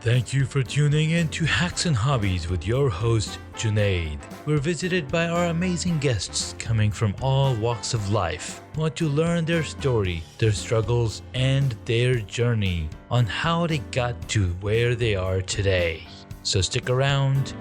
Thank you for tuning in to Hacks and Hobbies with your host, Junaid. We're visited by our amazing guests coming from all walks of life. Want to learn their story, their struggles, and their journey on how they got to where they are today. So stick around.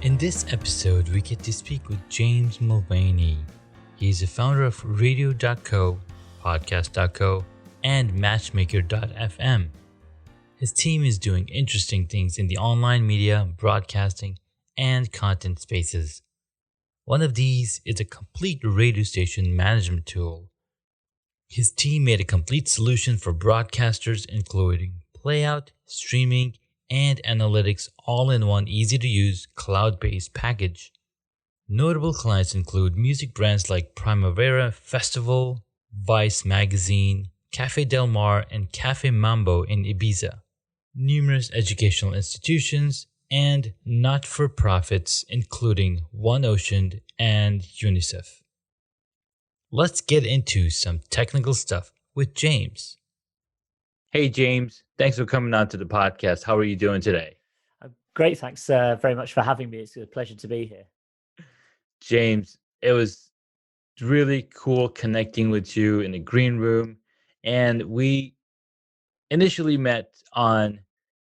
In this episode, we get to speak with James Mulvaney. He's the founder of Radio.co, Podcast.co, and Matchmaker.fm. His team is doing interesting things in the online media, broadcasting, and content spaces. One of these is a complete radio station management tool. His team made a complete solution for broadcasters, including playout, streaming, and analytics all in one easy-to-use cloud-based package. Notable clients include music brands like Primavera Festival, Vice Magazine, Cafe Del Mar, and Cafe Mambo in Ibiza, numerous educational institutions, and not-for-profits including One Ocean and UNICEF. Let's get into some technical stuff with James. Hey, James. Thanks for coming on to the podcast. How are you doing today? Great. Thanks very much for having me. It's a pleasure to be here. James, it was really cool connecting with you in the green room. And we initially met on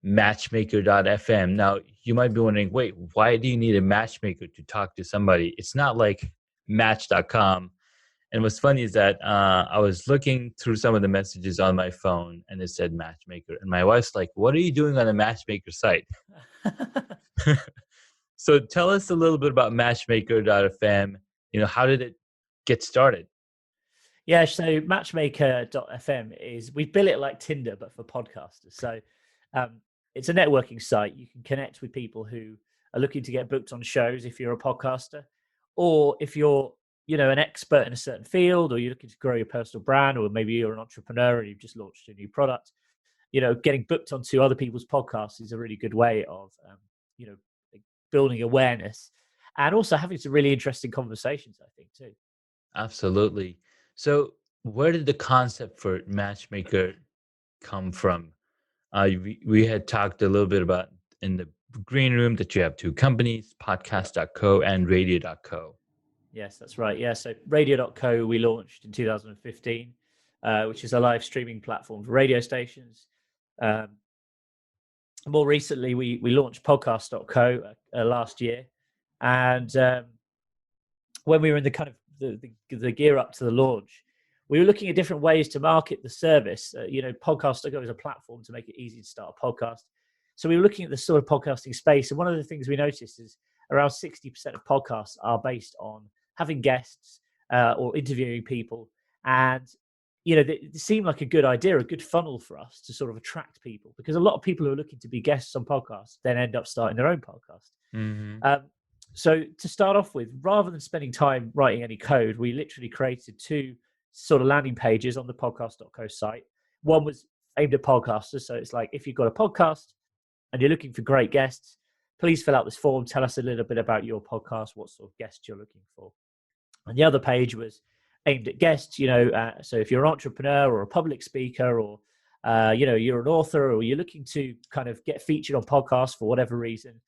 Matchmaker.fm. Now, you might be wondering, wait, why do you need a matchmaker to talk to somebody? It's not like Match.com. And what's funny is that I was looking through some of the messages on my phone and it said Matchmaker. And my wife's like, what are you doing on a Matchmaker site? So tell us a little bit about Matchmaker.fm. How did it get started? Yeah, so Matchmaker.fm we built it like Tinder, but for podcasters. So it's a networking site. You can connect with people who are looking to get booked on shows if you're a podcaster, or if you're an expert in a certain field, or you're looking to grow your personal brand, or maybe you're an entrepreneur and you've just launched a new product. Getting booked onto other people's podcasts is a really good way of, building awareness and also having some really interesting conversations, I think, too. Absolutely. So where did the concept for Matchmaker come from? We had talked a little bit about in the green room that you have two companies, Podcast.co and Radio.co. Yes, that's right. Yeah, so Radio.co we launched in 2015, which is a live streaming platform for radio stations. More recently, we launched Podcast.co last year, and when we were in the kind of the gear up to the launch, we were looking at different ways to market the service. Podcast.co is a platform to make it easy to start a podcast. So we were looking at the sort of podcasting space, and one of the things we noticed is around 60% of podcasts are based on having guests or interviewing people. And, it seemed like a good idea, a good funnel for us to sort of attract people, because a lot of people who are looking to be guests on podcasts then end up starting their own podcast. Mm-hmm. So to start off with, rather than spending time writing any code, we literally created two sort of landing pages on the podcast.co site. One was aimed at podcasters. So it's like, if you've got a podcast and you're looking for great guests, please fill out this form. Tell us a little bit about your podcast, what sort of guests you're looking for. And the other page was aimed at guests, so if you're an entrepreneur or a public speaker, or, you're an author, or you're looking to kind of get featured on podcasts for whatever reason,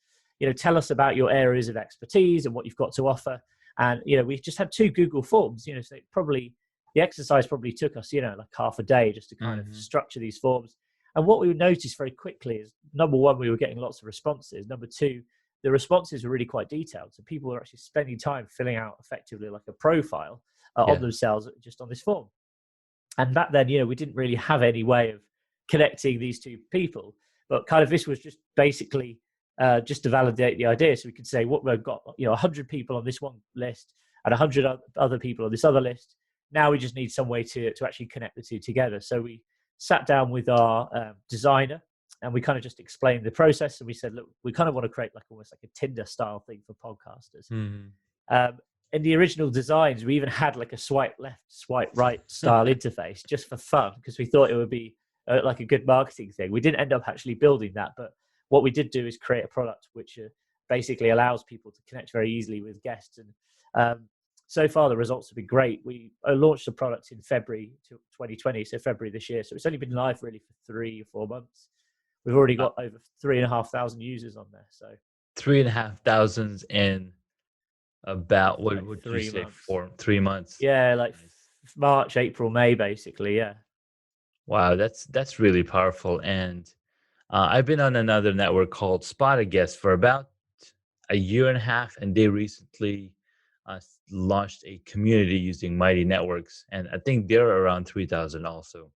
tell us about your areas of expertise and what you've got to offer. And, we just had two Google forms, so the exercise probably took us, like half a day just to kind of structure these forms. And what we would notice very quickly is, number one, we were getting lots of responses. Number two, the responses were really quite detailed. So people were actually spending time filling out effectively like a profile on themselves just on this form. And back then, we didn't really have any way of connecting these two people, but kind of this was just basically just to validate the idea. So we could say, what we've got, 100 people on this one list and 100 other people on this other list. Now we just need some way to actually connect the two together. So we sat down with our designer, and we kind of just explained the process. And we said, look, we kind of want to create almost like a Tinder style thing for podcasters. In the original designs, we even had like a swipe left, swipe right style interface just for fun, because we thought it would be like a good marketing thing. We didn't end up actually building that, but what we did do is create a product which basically allows people to connect very easily with guests. And so far, the results have been great. We launched the product in February 2020, so February this year. So it's only been live really for 3 or 4 months. We've already got over 3,500 users on there. So 3,500 in about what like would you 3 say months. 3 months? Yeah, like Nice. March, April, May, basically. Yeah. Wow, that's really powerful. And I've been on another network called Spot a Guest for about a year and a half, and they recently launched a community using Mighty Networks, and I think they're around 3,000 also.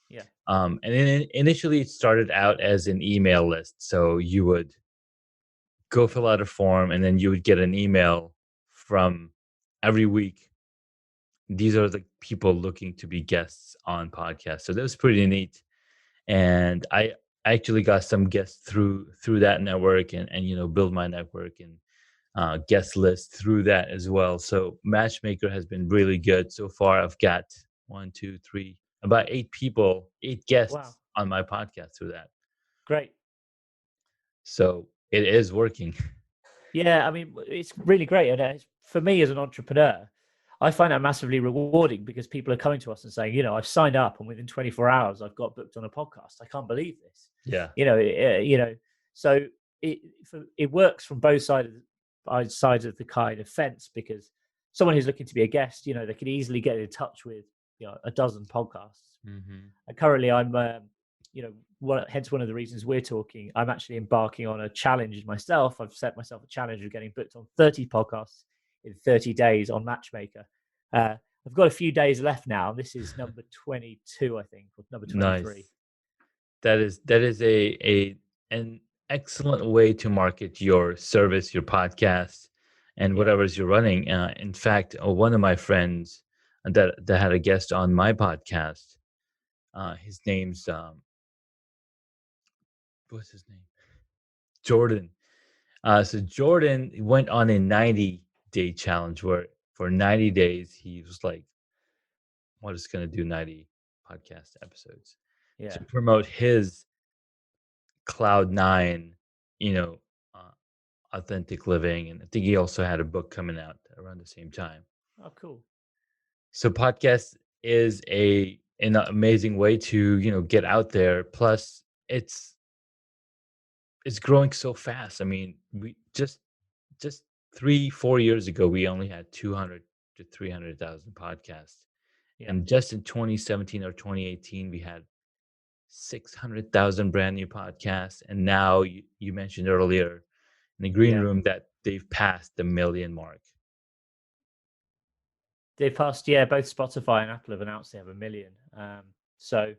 Yeah. And then initially it started out as an email list, so you would go fill out a form, and then you would get an email from every week. These are the people looking to be guests on podcasts, so that was pretty neat. And I actually got some guests through that network, and build my network and guest list through that as well. So Matchmaker has been really good so far. I've got one, two, three, about 8 people, 8 Wow. guests on my podcast through that. Great. So it is working. Yeah, I mean, it's really great. And for me as an entrepreneur, I find that massively rewarding because people are coming to us and saying, I've signed up and within 24 hours, I've got booked on a podcast. I can't believe this. Yeah. So it works from both sides of the kind of fence, because someone who's looking to be a guest, they can easily get in touch with, a dozen podcasts. Mm-hmm. And currently I'm, hence one of the reasons we're talking, I'm actually embarking on a challenge myself. I've set myself a challenge of getting booked on 30 podcasts in 30 days on Matchmaker. I've got a few days left now. This is number 22, I think, or number 23. Nice. That is an excellent way to market your service, your podcast, and Yeah. whatever's you're running. In fact, one of my friends that had a guest on my podcast, his name's what's his name? Jordan. So Jordan went on a 90-day challenge where for 90 days he was like, "What is going to do 90 podcast episodes Yeah. to promote his Cloud9, you know, uh, authentic living." And I think he also had a book coming out around the same time. Oh, cool. So podcast is an amazing way to get out there. Plus, it's growing so fast. I mean, we just 3-4 years ago we only had 200 to 300,000 podcasts, Yeah. and just in 2017 or 2018 we had 600,000 brand new podcasts. And now you mentioned earlier in the green Yeah. room that they've passed the million mark. They passed, yeah, both Spotify and Apple have announced they have 1 million. So,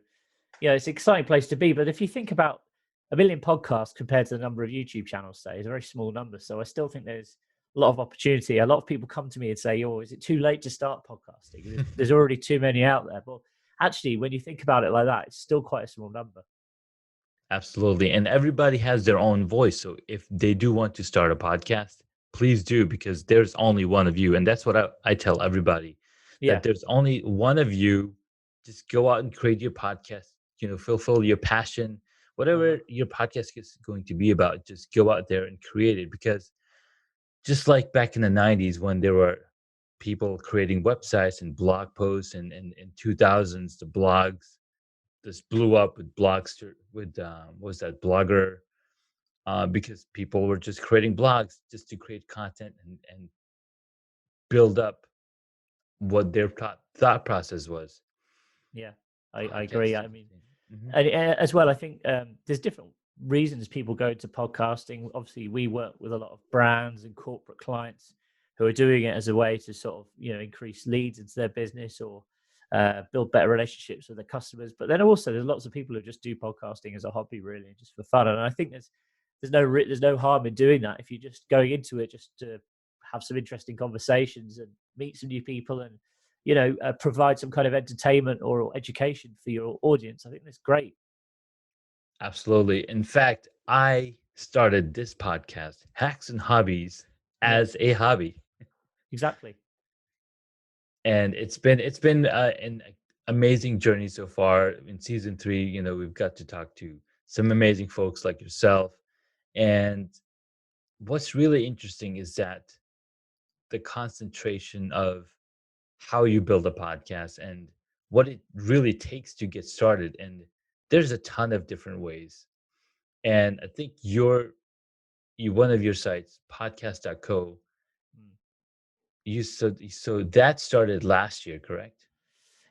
it's an exciting place to be. But if you think about 1 million podcasts compared to the number of YouTube channels, say, it's a very small number. So I still think there's a lot of opportunity. A lot of people come to me and say, "Oh, is it too late to start podcasting? There's already too many out there." But actually, when you think about it like that, it's still quite a small number. Absolutely. And everybody has their own voice. So if they do want to start a podcast, please do, because there's only one of you. And that's what I tell everybody, Yeah. that there's only one of you. Just go out and create your podcast, fulfill your passion, whatever your podcast is going to be about. Just go out there and create it. Because just like back in the 90s when there were people creating websites and blog posts, and in 2000s, the blogs this blew up with Blogster, with what was that, Blogger, because people were just creating blogs just to create content and build up what their thought process was. Yeah, I agree. I Podcasting. mean, Hmm. and as well, I think there's different reasons people go into podcasting. Obviously, we work with a lot of brands and corporate clients who are doing it as a way to sort of increase leads into their business, or build better relationships with their customers. But then also, there's lots of people who just do podcasting as a hobby, really, just for fun. And I think there's no harm in doing that if you're just going into it just to have some interesting conversations and meet some new people, and provide some kind of entertainment or education for your audience. I think that's great. Absolutely. In fact, I started this podcast, Hacks and Hobbies, Yeah, as a hobby, exactly. and it's been an amazing journey so far. In season 3, we've got to talk to some amazing folks like yourself, and what's really interesting is that the concentration of how you build a podcast and what it really takes to get started. And there's a ton of different ways. And I think one of your sites, podcast.co, Mm. so that started last year, correct?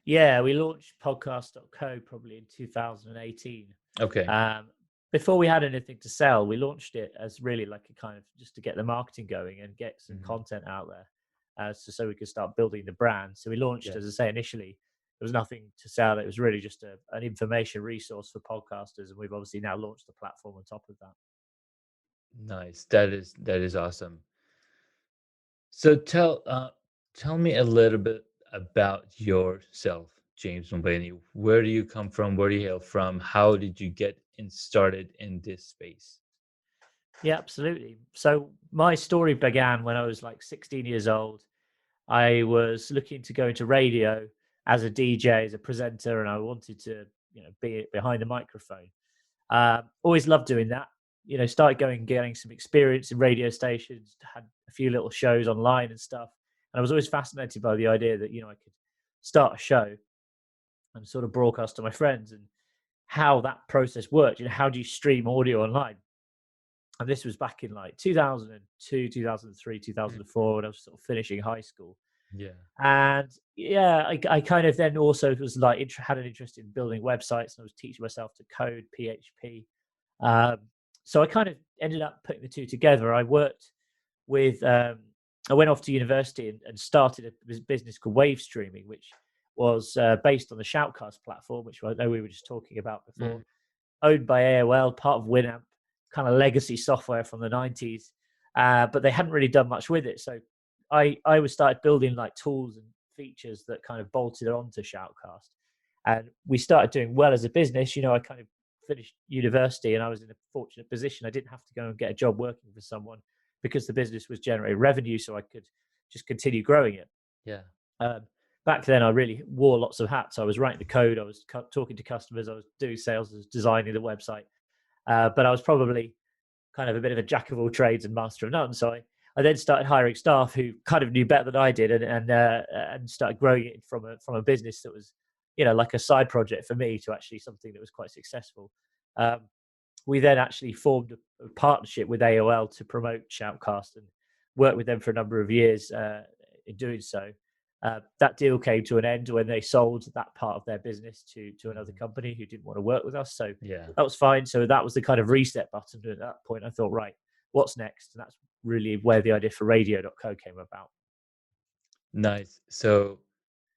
Yeah, we launched podcast.co probably in 2018. Okay. Um, Before we had anything to sell, we launched it as really like a kind of just to get the marketing going and get some Hmm. content out there, so we could start building the brand. So we launched, Yeah. as I say, initially there was nothing to sell. It was really just an information resource for podcasters, and we've obviously now launched the platform on top of that. Nice. That is awesome. So tell me a little bit about yourself, James Mulvaney. Where do you come from? Where do you hail from? How did you get started in this space? Yeah, absolutely. So my story began when I was like 16 years old. I was looking to go into radio as a DJ, as a presenter, and I wanted to, be behind the microphone. Always loved doing that. Started getting some experience in radio stations, had a few little shows online and stuff. And I was always fascinated by the idea that, I could start a show and sort of broadcast to my friends and how that process worked. How do you stream audio online? And this was back in like 2002, 2003, Mhm. 2004, when I was sort of finishing high school. Yeah. And yeah, I kind of then also was like had an interest in building websites, and I was teaching myself to code PHP. Um, so I kind of ended up putting the two together. With I went off to university and started a business called Wave Streaming, which was based on the Shoutcast platform, which I know we were just talking about before, Mm. owned by AOL, part of Winamp, kind of legacy software from the 90s. But they hadn't really done much with it. So I was started building like tools and features that kind of bolted onto Shoutcast. And we started doing well as a business. I kind of finished university and I was in a fortunate position. I didn't have to go and get a job working for someone because the business was generating revenue, so I could just continue growing it. Yeah. Um, Back then, I really wore lots of hats. I was writing the code, I was talking to customers, I was doing sales, I was designing the website. But I was probably kind of a bit of a jack of all trades and master of none. So I then started hiring staff who kind of knew better than I did, and started growing it from a business that was, like a side project for me to actually something that was quite successful. Um, we then actually formed a partnership with AOL to promote Shoutcast and worked with them for a number of years in doing so. That deal came to an end when they sold that part of their business to another Mhm. company who didn't want to work with us. So Yeah. that was fine. So that was the kind of reset button. And at that point, I thought, right, what's next? And that's really where the idea for radio.co came about. Nice. So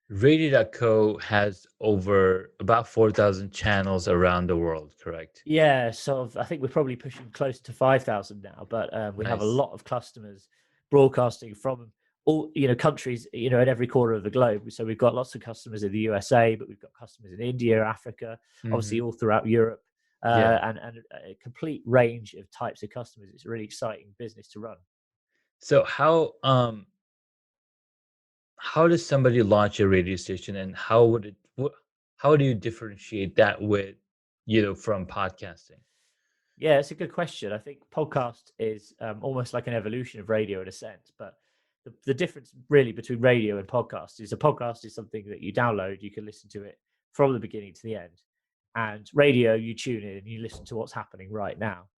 radio.co has over about 4,000 channels around the world, correct? Yeah, I think we're probably pushing close to 5,000 now, but we have a Nice. lot of customers broadcasting from all countries, at every corner of the globe. So we've got lots of customers in the USA, but we've got customers in India, Africa, obviously Hmm. all throughout Europe, Yeah. and a complete range of types of customers. It's a really exciting business to run. So how does somebody launch a radio station, and how do you differentiate that with, from podcasting? Yeah, it's a good question. I think podcast is almost like an evolution of radio in a sense, but the difference really between radio and podcast is a podcast is something that you download, you can listen to it from the beginning to the end, and radio you tune in and you listen to what's happening right now.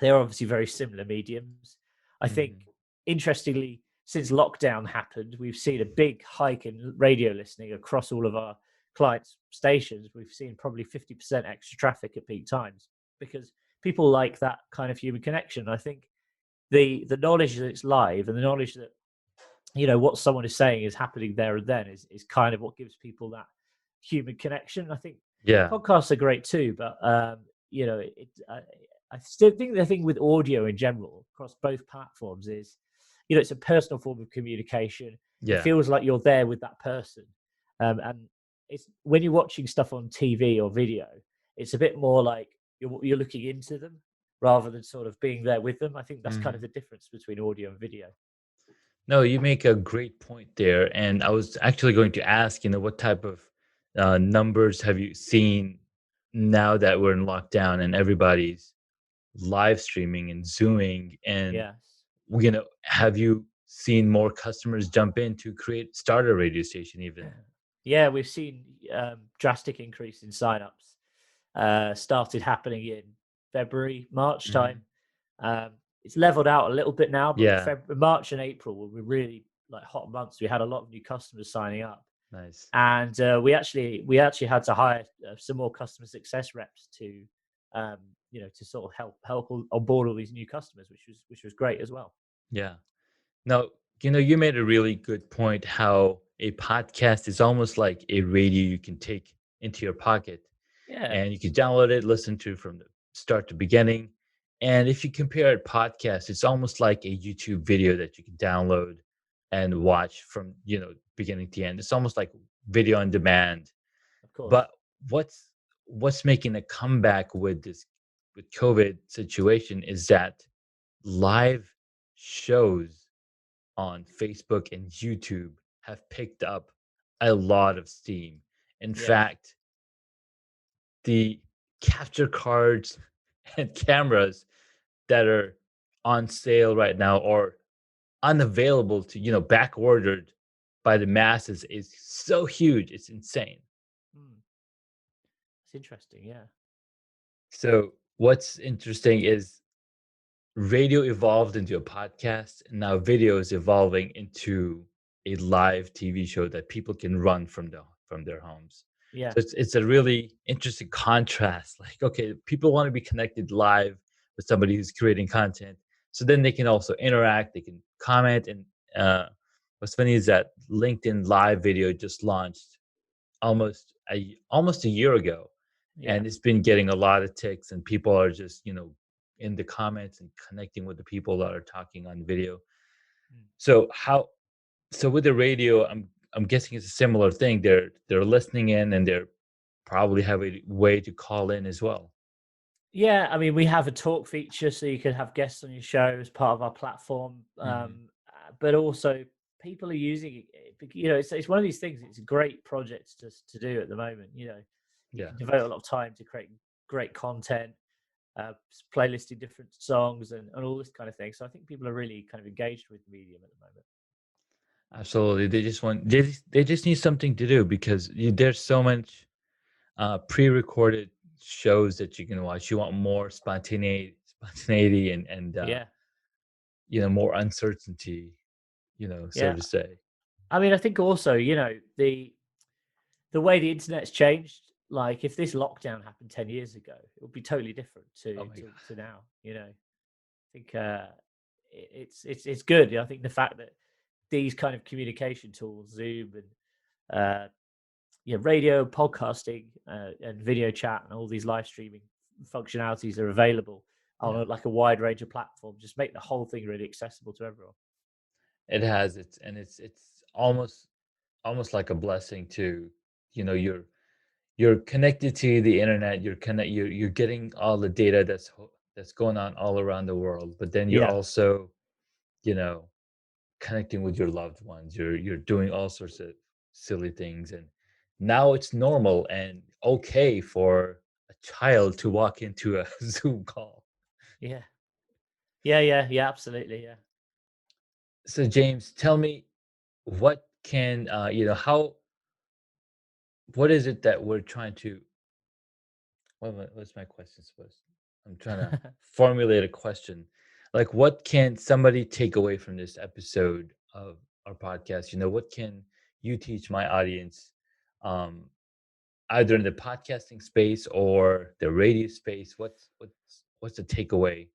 They're obviously very similar mediums. I think, Hmm. interestingly, since lockdown happened, we've seen a big hike in radio listening across all of our clients' stations. We've seen probably 50% extra traffic at peak times because people like that kind of human connection. I think the knowledge that it's live and the knowledge that what someone is saying is happening there and then is kind of what gives people that human connection. I think Yeah. podcasts are great too, but I still think the thing with audio in general across both platforms is, it's a personal form of communication. It Yeah. feels like you're there with that person, and it's when you're watching stuff on TV or video, it's a bit more like you're looking into them rather than sort of being there with them. I think that's kind of Hmm. the difference between audio and video. No, you make a great point there. And I was actually going to ask, what type of numbers have you seen now that we're in lockdown and everybody's live streaming and Zooming, and Yes. have you seen more customers jump in to start a radio station even? Yeah, we've seen drastic increase in signups. Started happening in February, March Hmm. time. It's leveled out a little bit now, but Yeah, March and April were really like hot months. We had a lot of new customers signing up, nice. and we actually had to hire some more customer success reps to, to sort of help onboard all these new customers, which was great as well. Yeah. Now, you made a really good point how a podcast is almost like a radio you can take into your pocket, Yeah, and you can download it, listen to from the start to beginning. And if you compare it podcast, it's almost like a YouTube video that you can download and watch from, beginning to end. It's almost like video on demand. of course. But what's making a comeback with COVID situation is that live shows on Facebook and YouTube have picked up a lot of steam. In Yes. fact, the capture cards and cameras that are on sale right now or unavailable to, back ordered by the masses is so huge. It's insane. Mm, it's interesting. Yeah. So, what's interesting is radio evolved into a podcast, and now video is evolving into a live TV show that people can run from their homes. Yeah. So it's a really interesting contrast. Like, okay, people want to be connected live with somebody who's creating content, so then they can also interact, they can comment, and what's funny is that LinkedIn Live video just launched almost a year ago, Yeah. and it's been getting a lot of ticks, and people are just in the comments and connecting with the people that are talking on video. Mm. So with the radio, I'm guessing it's a similar thing. They're listening in, and they're probably have a way to call in as well. Yeah, I mean, we have a talk feature, so you can have guests on your show as part of our platform. Hmm. But also, people are using it. It's one of these things. It's a great project to do at the moment. You Yeah, can devote a lot of time to create great content, playlisting different songs, and all this kind of thing. So I think people are really kind of engaged with the medium at the moment. absolutely. They just need something to do because there's so much pre-recorded shows that you can watch. You want more spontaneity and Yeah, more uncertainty, so yeah. to say. I mean, I think also, the way the internet's changed. Like, if this lockdown happened 10 years ago, it would be totally different Oh to my to, god. to now. I think it's good. I think the fact that these kind of communication tools, Zoom and radio, podcasting, and video chat, and all these live streaming functionalities are available on Yeah, like a wide range of platforms. Just make the whole thing really accessible to everyone. it has it's almost like a blessing to, you're connected to the internet. You're getting all the data that's going on all around the world, but then you're Yeah, also, you know connecting with your loved ones. You're doing all sorts of silly things, and now it's normal and okay for a child to walk into a Zoom call. yeah, yeah. Absolutely, yeah. So James, tell me, what can how what is it that we're trying to what's my question supposed I'm trying to formulate a question. Like, what can somebody take away from this episode of our podcast? What can you teach my audience, um either in the podcasting space or the radio space? What's the takeaway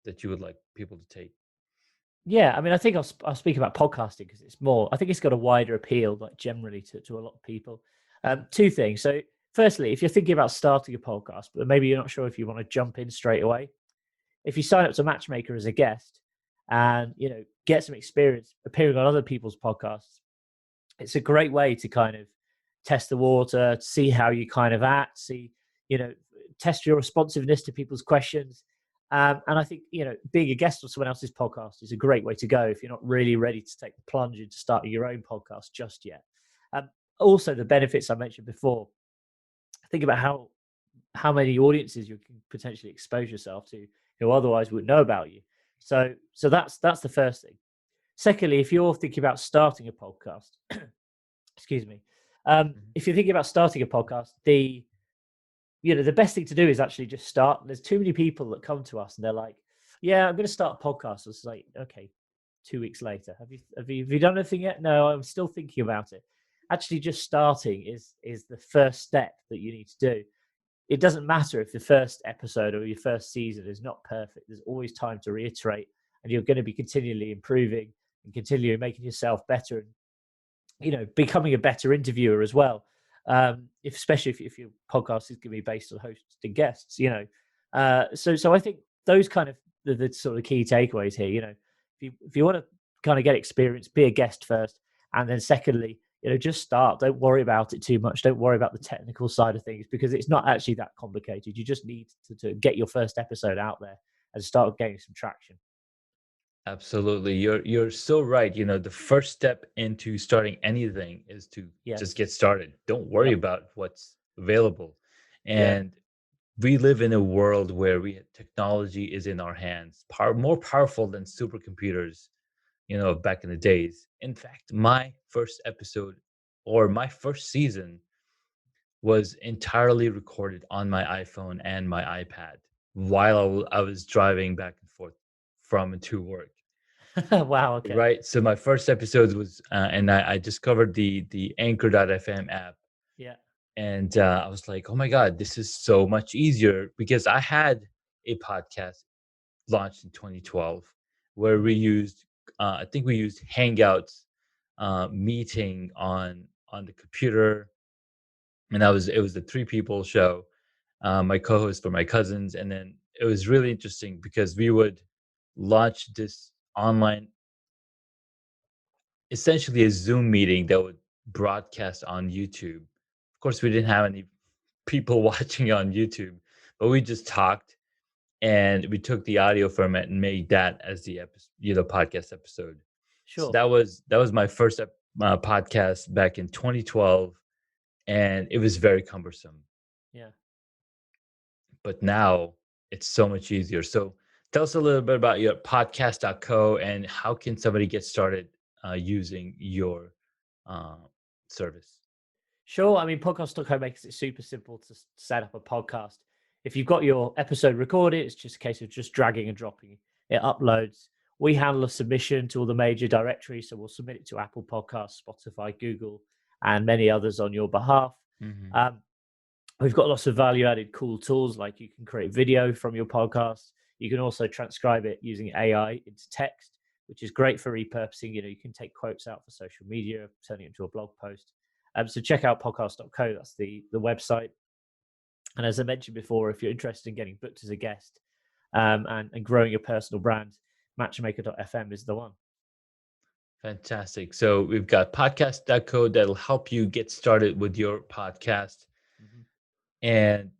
that you would like people to take? Yeah, I mean, I think I'll speak about podcasting because it's more. I think it's got a wider appeal, like generally to a lot of people. Two things. So, firstly, if you're thinking about starting a podcast, but maybe you're not sure if you want to jump in straight away, if you sign up to Matchmaker as a guest and get some experience appearing on other people's podcasts, it's a great way to kind of test the water, see how you kind of act, see, you know, test your responsiveness to people's questions. And I think, being a guest on someone else's podcast is a great way to go if you're not really ready to take the plunge into starting your own podcast just yet. Also, the benefits I mentioned before, think about how many audiences you can potentially expose yourself to who otherwise wouldn't know about you. So that's the first thing. Secondly, if you're thinking about starting a podcast, excuse me, Mhm. if you're thinking about starting a podcast, the best thing to do is actually just start. There's too many people that come to us and they're like, "Yeah, I'm going to start a podcast." It's like, okay, 2 weeks later, have you done anything yet? No, I'm still thinking about it. Actually, just starting is the first step that you need to do. It doesn't matter if the first episode or your first season is not perfect. There's always time to reiterate, and you're going to be continually improving and continually making yourself better, and becoming a better interviewer as well. Especially if your podcast is going to be based on hosting guests, so I think those kind of the sort of key takeaways here. If you want to kind of get experience, be a guest first, and then secondly, just start. Don't worry about it too much. Don't worry about the technical side of things, because it's not actually that complicated. You just need to get your first episode out there and start getting some traction. Absolutely. You're so right. The first step into starting anything is to just Yes. get started. Don't worry Yep. about what's available. Yeah. And we live in a world where technology is in our hands, more powerful than supercomputers, back in the days. In fact, my first episode or my first season was entirely recorded on my iPhone and my iPad while I was driving back and forth from and to work. Wow. Okay. Right. So my first episode was, and I discovered the Anchor.fm app, Yeah. and I was like, oh my god, this is so much easier because I had a podcast launched in 2012 where we Mhm. used, I think we used Hangouts meeting on the computer, and it was the three people show. My co-host were my cousins, and then it was really interesting because we would launch this online, essentially a Zoom meeting that would broadcast on YouTube. Of course, we didn't have any people watching on YouTube, but we just talked and we took the audio from it and made that as the podcast episode. So Sure. that was my first podcast back in 2012, and it was very cumbersome. Yeah. But now it's so much easier. So tell us a little bit about your podcast.co and how can somebody get started using your uh, service. Sure. I mean, podcast.co makes it super simple to set up a podcast. If you've got your episode recorded, it's just a case of just dragging and dropping. It uploads. We handle a submission to all the major directories. So we'll submit it to Apple Podcasts, Spotify, Google, and many others on your behalf. Hmm. Um, we've got lots of value added cool tools, like you can create video from your podcast. You can also transcribe it using AI into text, which is great for repurposing. You can take quotes out for social media, turn it into a blog post. So check out podcast.co. That's the website. And as I mentioned before, if you're interested in getting booked as a guest, and growing your personal brand, matchmaker.fm is the one. Fantastic. So we've got podcast.co that'll help you get started with your podcast. Mm-hmm. And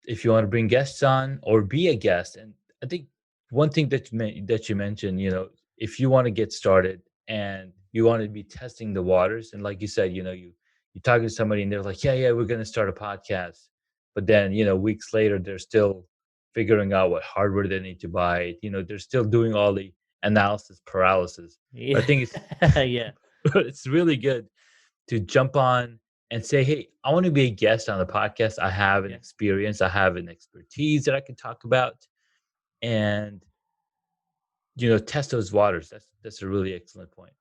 if you want to bring guests on or be a guest, and I think one thing that you mentioned, if you want to get started and you want to be testing the waters, and like you said, you talk to somebody and they're like, yeah, we're going to start a podcast, but then weeks later they're still figuring out what hardware they need to buy. They're still doing all the analysis paralysis. But I Yeah. think it's Yeah. it's really good to jump on and say, hey, I want to be a guest on the podcast. I have an Yeah. experience, I have an expertise that I can talk about, and test those waters. That's a really excellent point.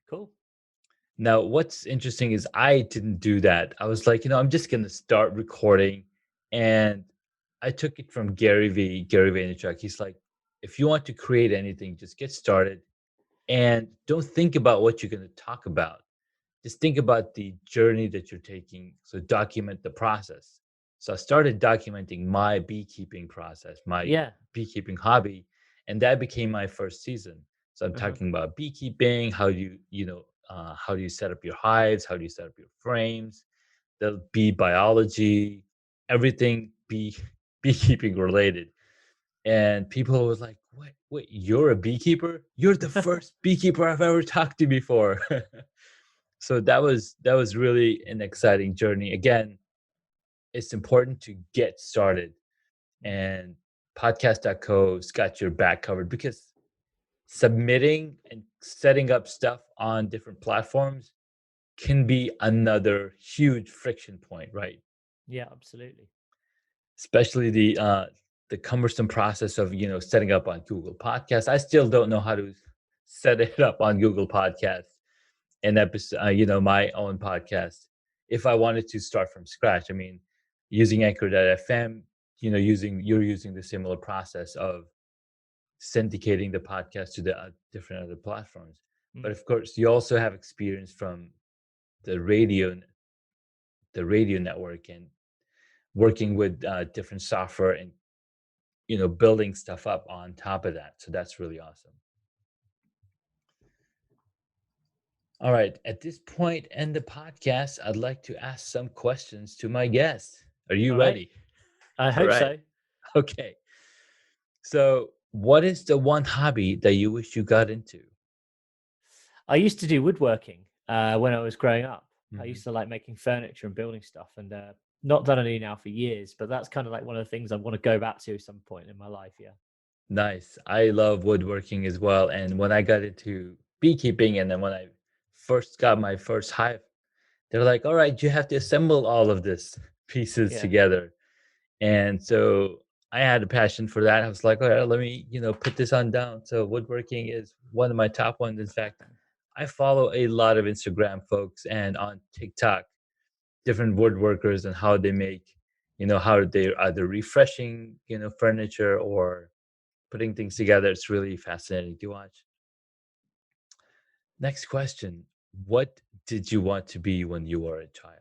Cool. Now, what's interesting is I didn't do that. I was like, I'm just gonna start recording, and I took it from Gary Vaynerchuk. He's like, if you want to create anything, just get started and don't think about what you're gonna talk about. Just think about the journey that you're taking. So document the process. So I started documenting my beekeeping process, my Yeah. beekeeping hobby, and that became my first season. So I'm Uh-huh. talking about beekeeping, how do you set up your hives, how do you set up your frames, the bee biology, everything beekeeping related. And people was like, wait, you're a beekeeper? You're the first beekeeper I've ever talked to before. So that was really an exciting journey. Again, it's important to get started, Mhm. and podcast.co's got your back covered, because submitting and setting up stuff on different platforms can be another huge friction point, right? Yeah, absolutely. Especially the cumbersome process of setting up on Google Podcasts. I still don't know how to set it up on Google Podcasts and episode, my own podcast. If I wanted to start from scratch, I mean, using Anchor.fm, you're using the similar process of syndicating the podcast to the different other platforms. But Mm. of course, you also have experience from the radio network, and working with different software, and building stuff up on top of that. So that's really awesome. All right, at this point in the podcast, I'd like to ask some questions to my guest. Are you All right. ready? I All hope right. so. Okay. So, what is the one hobby that you wish you got into? I used to do woodworking when I was growing up. I Mhm. used to like making furniture and building stuff, and not done any now for years. But that's kind of like one of the things I want to go back to at some point in my life. Yeah. Nice. I love woodworking as well. And when I got into beekeeping, and then when I first got my first hive, they're like, all right, you have to assemble all of this pieces Yeah. together. And so I had a passion for that. I was like, all right, let me, put this on down. So woodworking is one of my top ones. In fact, I follow a lot of Instagram folks and on TikTok, different woodworkers, and how they make, how they're either refreshing, furniture, or putting things together. It's really fascinating to watch. Next question. What did you want to be when you were a child?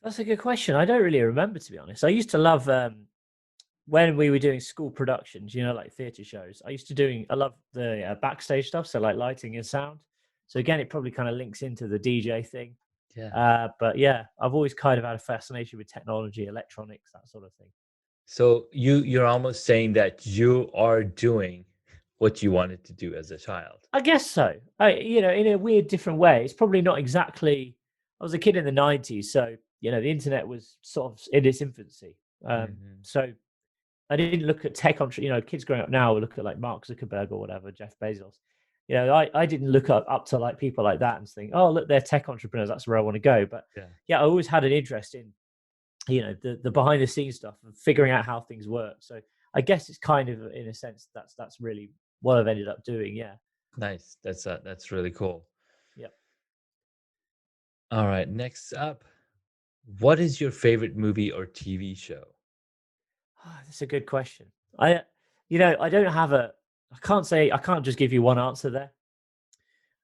That's a good question. I don't really remember, to be honest. I used to love when we were doing school productions, like theatre shows. I love the backstage stuff, so like lighting and sound. So again, it probably kind of links into the DJ thing. Yeah. But yeah, I've always kind of had a fascination with technology, electronics, that sort of thing. So you're almost saying that you are doing what you wanted to do as a child. I guess so. In a weird, different way. It's probably not exactly. I was a kid in the '90s, so the internet was sort of in its infancy. Hmm. So I didn't look at tech kids growing up now will look at like Mark Zuckerberg or whatever, Jeff Bezos. I didn't look up to like people like that and think, oh, look, they're tech entrepreneurs. That's where I want to go. But Yeah. yeah, I always had an interest in, the behind the scenes stuff and figuring out how things work. So I guess it's kind of, in a sense, that's really what I've ended up doing. Yeah. Nice. That's really cool. Yeah. All right. Next up, what is your favorite movie or TV show? That's a good question. I don't have I can't just give you one answer there.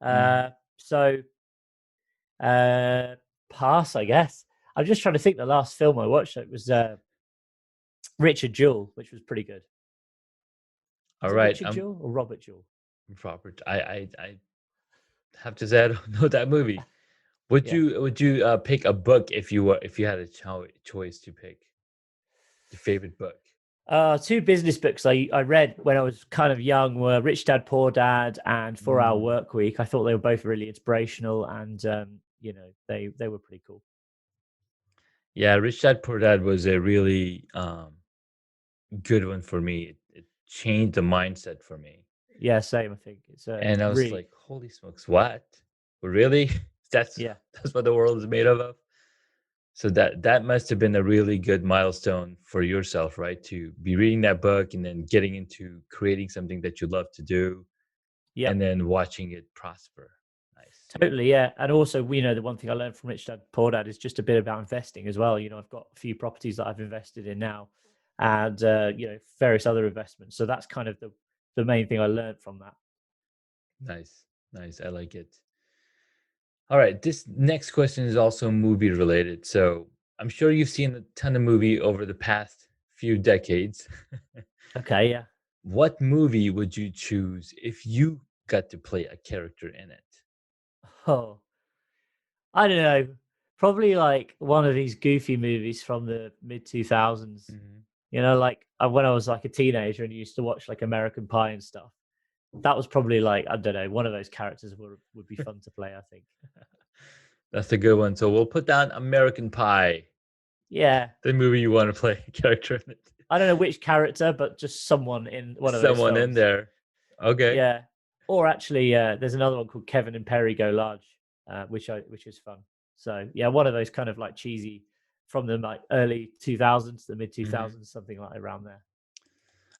Mhm. So pass, I guess. I'm just trying to think the last film I watched. It was Richard Jewell, which was pretty good. All Is it right. Richard Jewell or Robert Jewell? Robert. I have to say I don't know that movie. Would Yeah. you pick a book if you had a choice to pick your favorite book? Two business books I read when I was kind of young were Rich Dad Poor Dad and 4 Hour Mm. Work Week. I thought they were both really inspirational, and they were pretty cool. Yeah, Rich Dad Poor Dad was a really good one for me. It changed the mindset for me. Yeah, same. I think it's And I was really, like, holy smokes, what? Really? That's yeah. that's what the world is made of? So that must have been a really good milestone for yourself, right? To be reading that book and then getting into creating something that you love to do, and Yep. then watching it prosper. Nice. Totally, yeah. And also, the one thing I learned from Rich Dad Poor Dad is just a bit about investing as well. I've got a few properties that I've invested in now, and various other investments. So that's kind of the main thing I learned from that. Nice. Nice. I like it. All right. This next question is also movie related. So I'm sure you've seen a ton of movie over the past few decades. Okay, yeah. What movie would you choose if you got to play a character in it? Oh, I don't know. Probably like one of these goofy movies from the mid 2000s. Mhm. Like when I was like a teenager and used to watch like American Pie and stuff. That was probably like, I don't know, one of those characters would be fun to play, I think. That's a good one. So we'll put down American Pie, Yeah. the movie you want to play a character in it. I don't know which character, but just someone in one of those Someone in films. there. Okay. Yeah. Or actually, there's another one called Kevin and Perry Go Large, which is fun. So yeah, one of those kind of like cheesy from the like early 2000s, the mid 2000s, something like around there.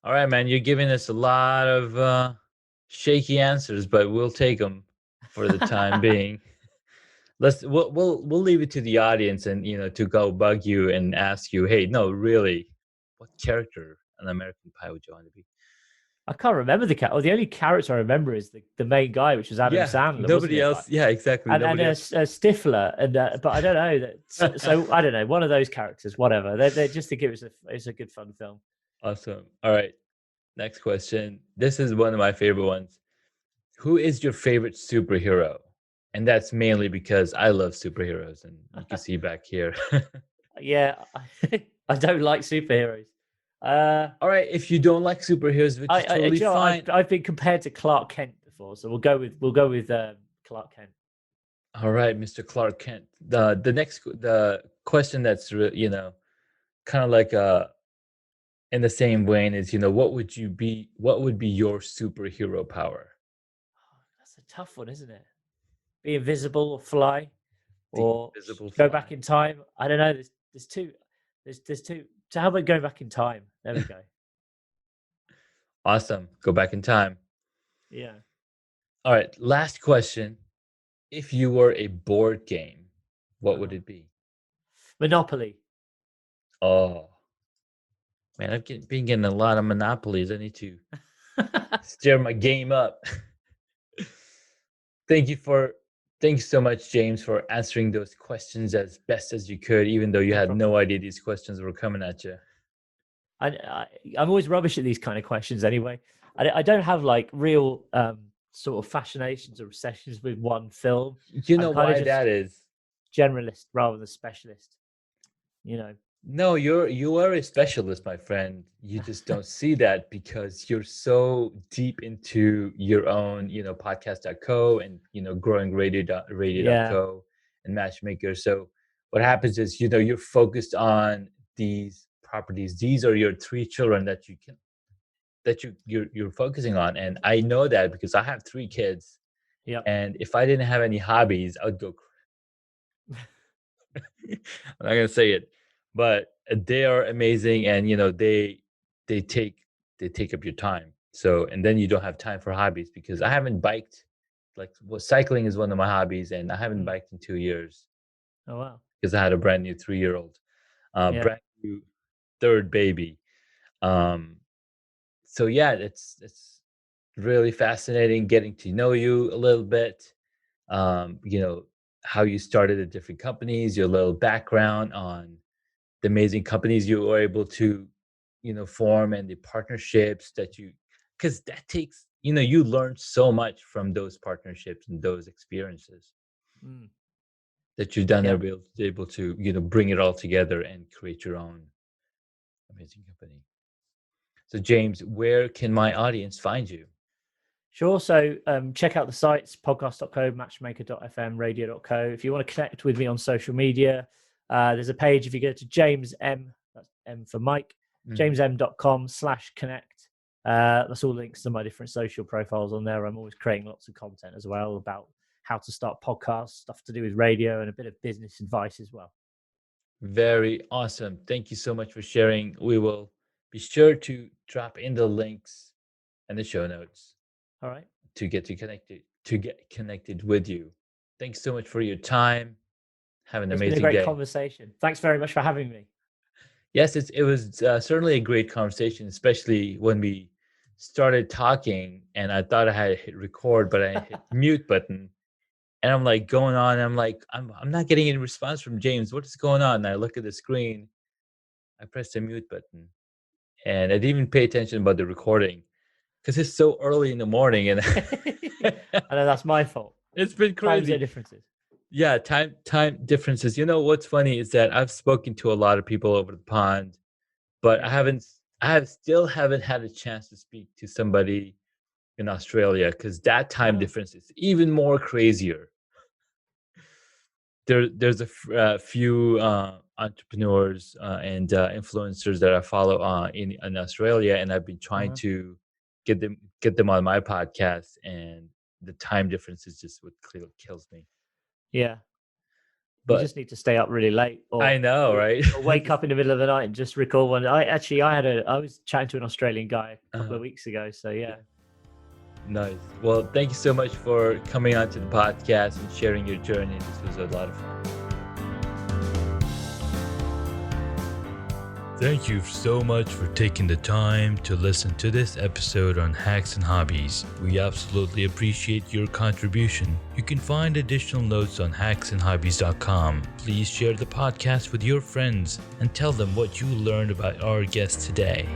All right, man. You're giving us a lot of shaky answers, but we'll take them for the time being. We'll leave it to the audience and to go bug you and ask you, hey, no, really, what character in American Pie would you want to be? I can't remember the cat. Well, the only character I remember is the main guy, which was Adam Sandler. Nobody wasn't it? else. Yeah, exactly. And Nobody a else. Stifler, and but I don't know that. So I don't know, one of those characters, whatever. They just think it's a good fun film. Awesome. All right. Next question. This is one of my favorite ones. Who is your favorite superhero? And that's mainly because I love superheroes, and you can see back here. Yeah, I don't like superheroes. All right, if you don't like superheroes, which is totally fine. I've been compared to Clark Kent before, so we'll go with Clark Kent. All right, Mr. Clark Kent. The question that's kind of like in the same vein is what would be your superhero power? That's a tough one, isn't it? Be invisible or fly, or invisible go fly. back in time. I don't know. There's two. There's two. So how about going back in time? There we go. Awesome. Go back in time. Yeah. All right. Last question. If you were a board game, what would it be? Monopoly. Oh, man, I've been getting a lot of Monopolies. I need to stir my game up. Thank you so much, James, for answering those questions as best as you could, even though you had no idea these questions were coming at you. I'm always rubbish at these kind of questions anyway. I don't have like real sort of fascinations or obsessions with one film. You know why that is? Generalist rather than specialist. No, you are a specialist, my friend. You just don't see that because you're so deep into your own, podcast.co and growing radio.co and Matchmaker. So what happens is, you're focused on these properties. These are your three children that you're focusing on. And I know that because I have 3 kids. Yeah. And if I didn't have any hobbies, I would go I'm not gonna say it, but they are amazing, and they take up your time. So, and then you don't have time for hobbies because I haven't biked. Cycling is one of my hobbies, and I haven't biked in 2 years. Oh wow! Because I had a brand new 3-year-old, brand new third baby. So yeah, it's really fascinating getting to know you a little bit. How you started at different companies, your little background on the amazing companies you were able to, form, and the partnerships because that takes, you learn so much from those partnerships and those experiences that you've done able to, bring it all together and create your own amazing company. So James, where can my audience find you? Sure. So check out the sites, podcast.co, matchmaker.fm, radio.co. If you want to connect with me on social media, there's a page. If you go to James M, that's M for Mike, jamesm.com/connect. That's all links to my different social profiles on there. I'm always creating lots of content as well about how to start podcasts, stuff to do with radio, and a bit of business advice as well. Very awesome. Thank you so much for sharing. We will be sure to drop in the links and the show notes. All right. To get connected with you. Thanks so much for your time. Have an amazing day. It's been a great conversation. Thanks very much for having me. Yes, it was certainly a great conversation, especially when we started talking and I thought I had hit record, but I hit mute button. And I'm like going on. And I'm like, I'm not getting any response from James. What is going on? And I look at the screen. I pressed the mute button. And I didn't even pay attention about the recording. Because it's so early in the morning, and I know that's my fault. It's been crazy. Time differences. Yeah, time differences. You know what's funny is that I've spoken to a lot of people over the pond, but I still haven't had a chance to speak to somebody in Australia because that time difference is even more crazier. There's a few entrepreneurs and influencers that I follow in Australia, and I've been trying to get them on my podcast, and the time difference is just what kills me. Yeah. We But just need to stay up really late, I know, right? or wake up in the middle of the night and just record one. I was chatting to an Australian guy a couple of weeks ago. So yeah. Nice. Well, thank you so much for coming on to the podcast and sharing your journey. This was a lot of fun. Thank you so much for taking the time to listen to this episode on Hacks and Hobbies. We absolutely appreciate your contribution. You can find additional notes on hacksandhobbies.com. Please share the podcast with your friends and tell them what you learned about our guest today.